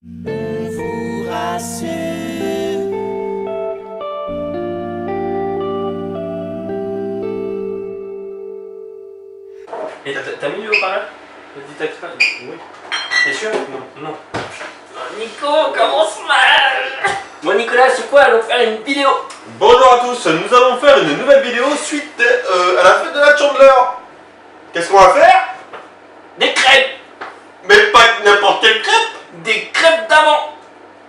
On vous rassure. Et t'as mis le haut-parleur? Vas-y, t'as pas. Oui. T'es sûr? Non, non. Nico, commence mal. Bon Nicolas, c'est quoi? Allons faire une vidéo. Bonjour à tous, nous allons faire une nouvelle vidéo suite à la fête de la Chandeleur. Qu'est-ce qu'on va faire? Des crêpes. Mais pas n'importe quelle crêpe. Des crêpes d'avant.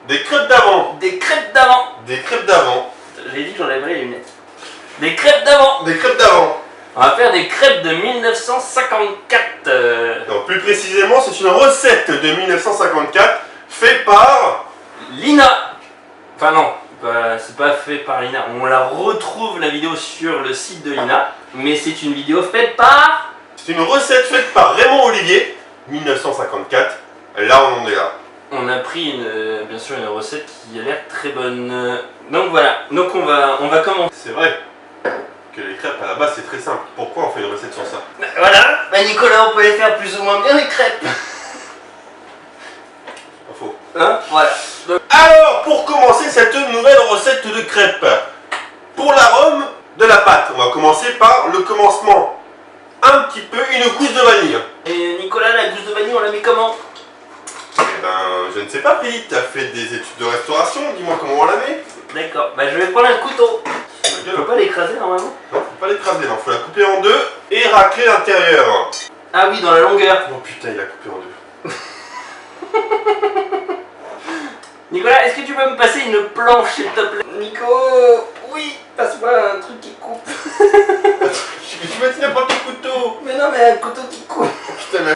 Des crêpes d'avant. Des crêpes d'avant. Des crêpes d'avant. J'ai dit que j'enlèverais les lunettes. Des crêpes d'avant. Des crêpes d'avant. On va faire des crêpes de 1954. Non, plus précisément, c'est une recette de 1954 faite par Lina. Enfin non, c'est pas fait par Lina. On la retrouve la vidéo sur le site de Lina. Mais c'est une vidéo faite par... C'est une recette faite par Raymond Olivier, 1954. Là, on en est là. On a pris bien sûr une recette qui a l'air très bonne. Donc voilà, donc on va commencer. C'est vrai que les crêpes à la base c'est très simple. Pourquoi on fait une recette sur ça? Voilà, bah Nicolas, on peut les faire plus ou moins bien les crêpes. Pas faux. Hein? Voilà. Donc, Alors, pour commencer cette nouvelle recette de crêpes, pour l'arôme de la pâte, on va commencer par le commencement. Un petit peu, une gousse de vanille. et Nicolas, la gousse de vanille, on la met comment? Eh ben, je ne sais pas, Philippe, tu as fait des études de restauration, dis-moi comment on la met. D'accord, bah je vais prendre un couteau. Ma gueule. On peut pas l'écraser normalement? Non, faut pas l'écraser, non, faut la couper en deux et racler l'intérieur. Ah oui, dans la longueur. Oh putain, il a coupé en deux. Nicolas, est-ce que tu peux me passer une planche s'il te plaît? Nico, oui, passe-moi un truc qui coupe. Tu m'as dit n'importe quel couteau. Mais non, mais un couteau qui coupe. Putain, mais...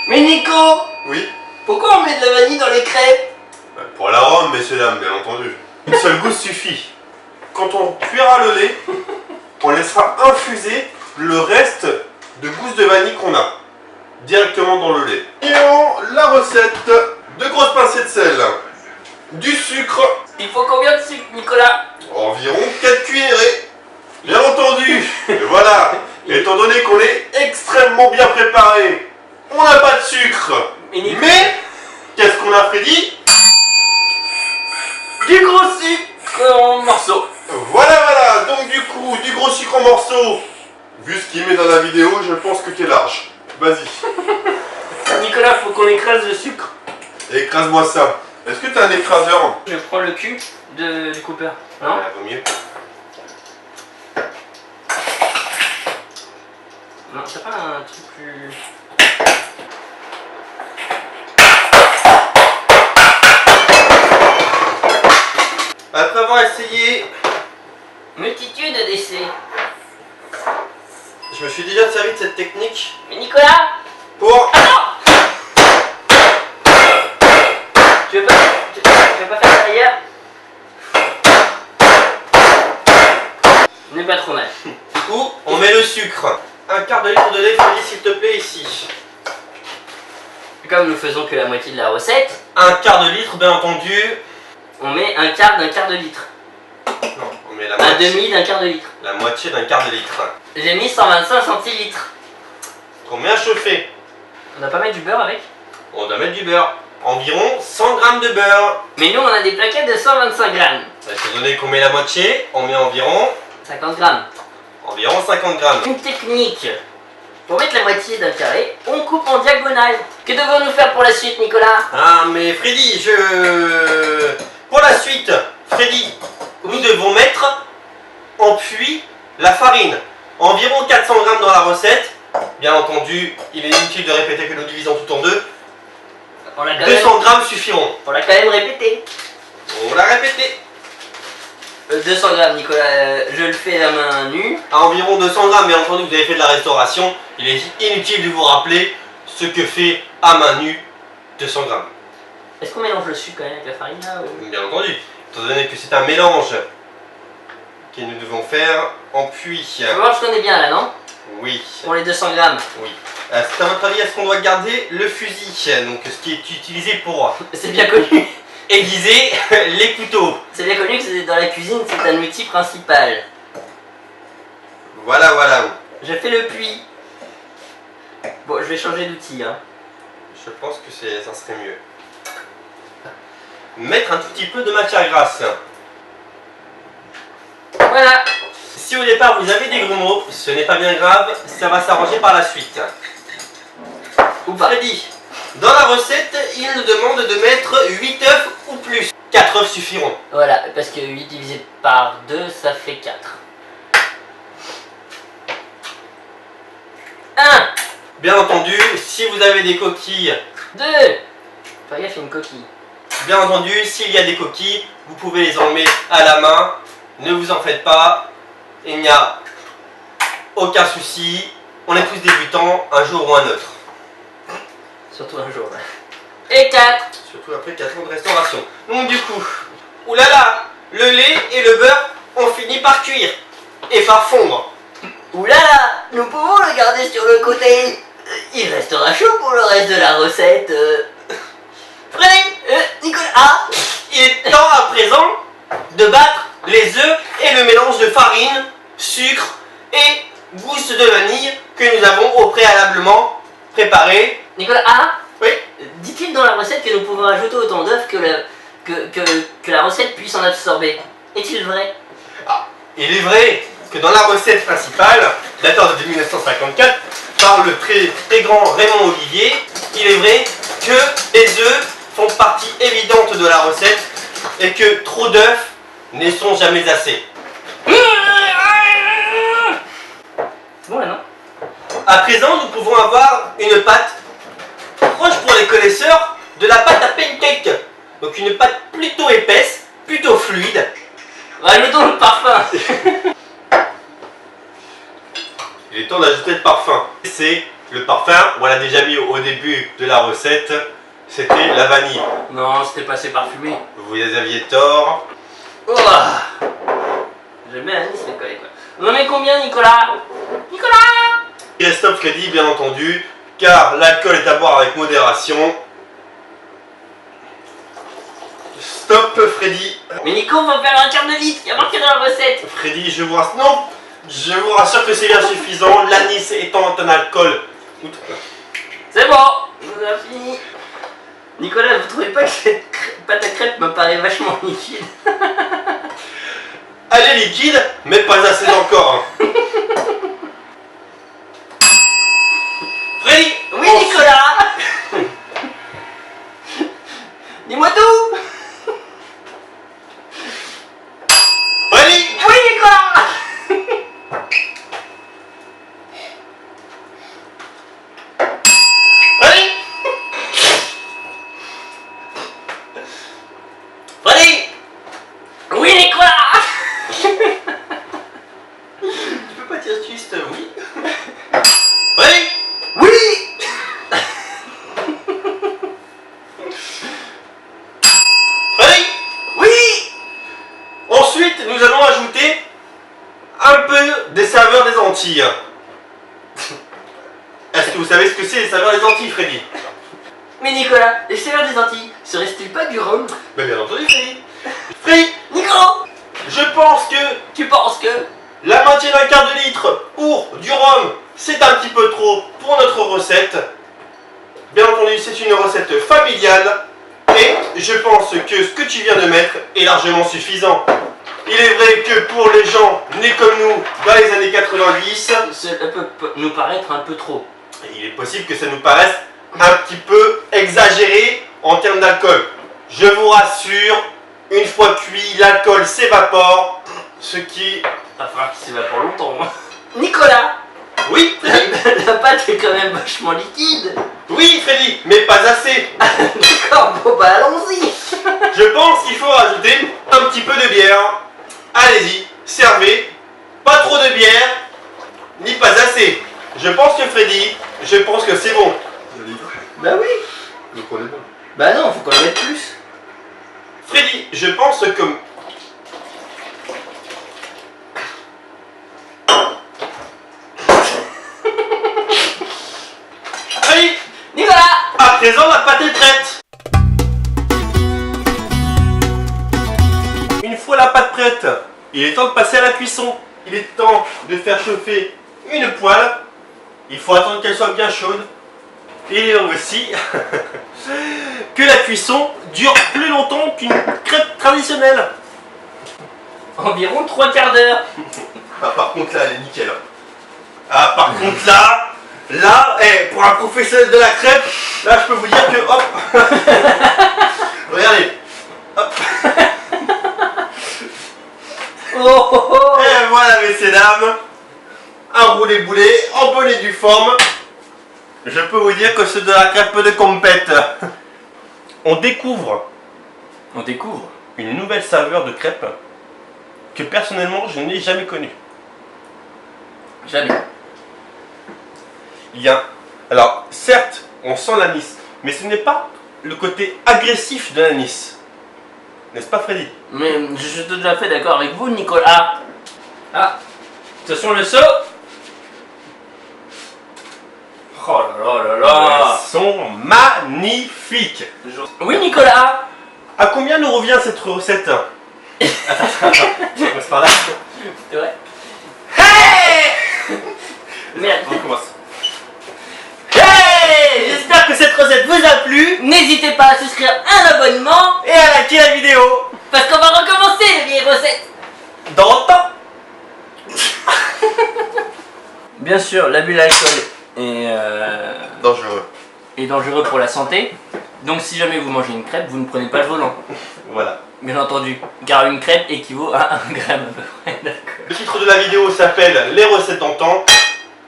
Mais Nico, Oui. pourquoi on met de la vanille dans les crêpes? Pour l'arôme, messieurs dames, bien entendu. Une seule gousse suffit. Quand on cuira le lait, on laissera infuser le reste de gousse de vanille qu'on a directement dans le lait. Et la recette, 2 grosses pincées de sel, du sucre, Il faut combien de sucre, Nicolas? environ 4 cuillerées. Bien entendu. Et voilà. Étant donné qu'on est extrêmement bien préparé, on n'a pas de sucre. Mais qu'est-ce qu'on a, Freddy? Du gros sucre en morceaux. Voilà, donc du coup, du gros sucre en morceaux. Vu ce qu'il met dans la vidéo, je pense que t'es large. Vas-y, Nicolas, faut qu'on écrase le sucre. écrase-moi ça. Est-ce que t'as un écraseur? Je prends le cul du coupeur. Non? Ah, vaut mieux. Non, t'as pas un truc plus... Après avoir essayé, Multitude d'essais. je me suis déjà servi de cette technique Mais Nicolas, pour... tu veux pas faire ça ailleurs? N'est pas trop mal. Du coup, on met le sucre. Un quart de litre de lait, Freddy, s'il te plaît, ici. Comme nous faisons que la moitié de la recette, Un quart de litre, bien entendu. on met un quart d'un quart de litre. Non, on met la Un moitié. demi d'un quart de litre. La moitié d'un quart de litre. J'ai mis 125 centilitres. Combien chauffer? On va pas mettre du beurre avec? On doit mettre du beurre. Environ 100 grammes de beurre. Mais nous on a des plaquettes de 125 grammes. Étant donné qu'on met la moitié, on met environ 50 grammes. 50 grammes. Une technique. Pour mettre la moitié d'un carré, on coupe en diagonale. Que devons-nous faire pour la suite, Nicolas? Ah mais Freddy, pour la suite, Freddy, nous devons mettre en puits la farine. Environ 400 grammes dans la recette. Bien entendu, il est inutile de répéter que nous divisons tout en deux. On l'a quand même, 200 grammes suffiront. on l'a quand même répété. On l'a répété. 200 grammes, Nicolas, je le fais à main nue. À environ 200 grammes, bien entendu, vous avez fait de la restauration. Il est inutile de vous rappeler ce que fait à main nue 200 grammes. Est-ce qu'on mélange le sucre quand même avec la farine là ou... Bien entendu, étant donné que c'est un mélange que nous devons faire en puits. Tu vas voir, je connais bien là, non? Oui, Pour les 200 grammes. oui. C'est à votre avis, est-ce qu'on doit garder le fusil, donc ce qui est utilisé pour C'est bien connu. aiguiser les couteaux? C'est bien connu que dans la cuisine, c'est un outil principal. Voilà. Je fais le puits. Bon, je vais changer d'outil, hein. Je pense que ça serait mieux. Mettre un tout petit peu de matière grasse. Voilà. Si au départ vous avez des grumeaux, ce n'est pas bien grave, ça va s'arranger par la suite. Ou pas. Freddy, dans la recette, il nous demande de mettre 8 œufs ou plus. 4 œufs suffiront. Voilà, parce que 8 divisé par 2, ça fait 4. 1, Bien entendu, si vous avez des coquilles, 2. Fais gaffe, il y a une coquille. bien entendu, s'il y a des coquilles, vous pouvez les enlever à la main. Ne vous en faites pas, il n'y a aucun souci. On est tous débutants, un jour ou un autre. Surtout un jour. Et 4. Surtout après 4 ans de restauration. Donc du coup, oulala, le lait et le beurre ont fini par cuire et par fondre. Oulala, nous pouvons le garder sur le côté. Il restera chaud pour le reste de la recette. Freddy, Nicolas, Il est temps à présent de battre les œufs et le mélange de farine, sucre et gousse de vanille que nous avons au préalablement préparé. Nicolas, Oui, dit-il dans la recette que nous pouvons ajouter autant d'œufs que la recette puisse en absorber? Est-il vrai? il est vrai que dans la recette principale, datant de 1954, par le très grand Raymond Olivier, il est vrai que les œufs font partie évidente de la recette et que trop d'œufs ne sont jamais assez. Bon, là, non? À présent, nous pouvons avoir une pâte proche pour les connaisseurs de la pâte à pancake. Donc une pâte plutôt épaisse, plutôt fluide. Rajoutons le parfum. Il est temps d'ajouter le parfum. C'est le parfum, on l'a déjà mis au début de la recette, c'était la vanille. Non, c'était pas assez parfumé. Vous aviez tort. Oh. J'aime bien l'anis, c'est quoi, quoi. Vous en avez combien, Nicolas? Nicolas! Il reste stop Freddy, bien entendu, car l'alcool est à boire avec modération. Stop Freddy. Mais Nico, on va faire un quart de litre, il y a marqué dans la recette. Freddy, je vous rassure. Non, je vous rassure que c'est bien suffisant. L'anis étant un alcool. C'est bon, on a fini. Nicolas, vous trouvez pas que cette pâte à crêpes me paraît vachement liquide? Elle est liquide, mais pas assez encore. Freddy. Oui, Nicolas. Dis-moi tout. Freddy. Oui, Nicolas. Freddy. Freddy. Oui, Nicolas. Tu peux pas dire juste oui. Freddy. Oui. Freddy. Oui. Ensuite, nous allons ajouter un peu des saveurs des Antilles. Est-ce que vous savez ce que c'est les saveurs des Antilles, Freddy? Mais Nicolas, les saveurs des Antilles, serait-ce pas du rhum? Mais bien entendu, Freddy. Freddy, Nico, je pense que tu penses que... la moitié d'un quart de litre pour du rhum, c'est un petit peu trop pour notre recette. Bien entendu, c'est une recette familiale. Et je pense que ce que tu viens de mettre est largement suffisant. Il est vrai que pour les gens nés comme nous dans les années 90, Cela peut nous paraître un peu trop. il est possible que ça nous paraisse un petit peu exagéré en termes d'alcool. Je vous rassure, une fois cuit, l'alcool s'évapore, ce qui... Ça fera qu'il s'évapore longtemps. Nicolas, Oui, Freddy. la pâte est quand même vachement liquide. Oui, Freddy, mais pas assez. D'accord, bon bah allons-y. Je pense qu'il faut rajouter un petit peu de bière. Allez-y, servez. Pas trop de bière, ni pas assez. Je pense que Freddy, je pense que c'est bon. Bah oui. Donc on est bon. Bah non, faut qu'on en mette plus. Freddy, je pense que... Freddy, Nicolas. à présent la pâte est prête. Une fois la pâte prête, il est temps de passer à la cuisson. Il est temps de faire chauffer une poêle. Il faut attendre qu'elle soit bien chaude. Et aussi que la cuisson dure plus longtemps qu'une crêpe traditionnelle. Environ 3 quarts d'heure. Ah, par contre là elle est nickel. Ah par contre là, pour un professionnel de la crêpe, là je peux vous dire que hop. Regardez. Hop. Oh, oh, oh. Et voilà messieurs dames. Un roulé boulet en bonne et due forme. Je peux vous dire que c'est de la crêpe de compète. On découvre une nouvelle saveur de crêpe que personnellement je n'ai jamais connue. Jamais. Alors certes on sent l'anis, mais ce n'est pas le côté agressif de l'anis. N'est-ce pas Freddy? Mais je suis tout à fait d'accord avec vous, Nicolas. Ah, ce sont le seau. Oh là là là là. Elles sont magnifiques. Oui, Nicolas. À combien nous revient cette recette? Attends, je commence par là. C'est vrai. Hey. Merde. On commence. Hey! J'espère que cette recette vous a plu N'hésitez pas à souscrire un abonnement, et à liker la vidéo. parce qu'on va recommencer les vieilles recettes. Dans le temps. Bien sûr, l'abus d'alcool Dangereux. est dangereux pour la santé. Donc si jamais vous mangez une crêpe, vous ne prenez pas le volant. Voilà. Bien entendu, car une crêpe équivaut à 1 gramme à peu près, d'accord. Le titre de la vidéo s'appelle Les recettes d'antan.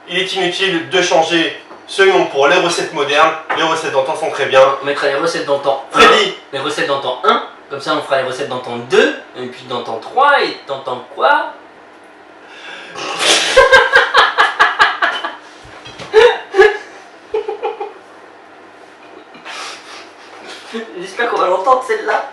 Il est inutile de changer ce nom pour les recettes modernes. Les recettes d'antan sont très bien. On mettra les recettes d'antan 1, Freddy, les recettes d'antan 1, comme ça on fera les recettes d'antan 2, et puis d'antan 3, et d'antan quoi? J'espère qu'on va l'entendre celle-là.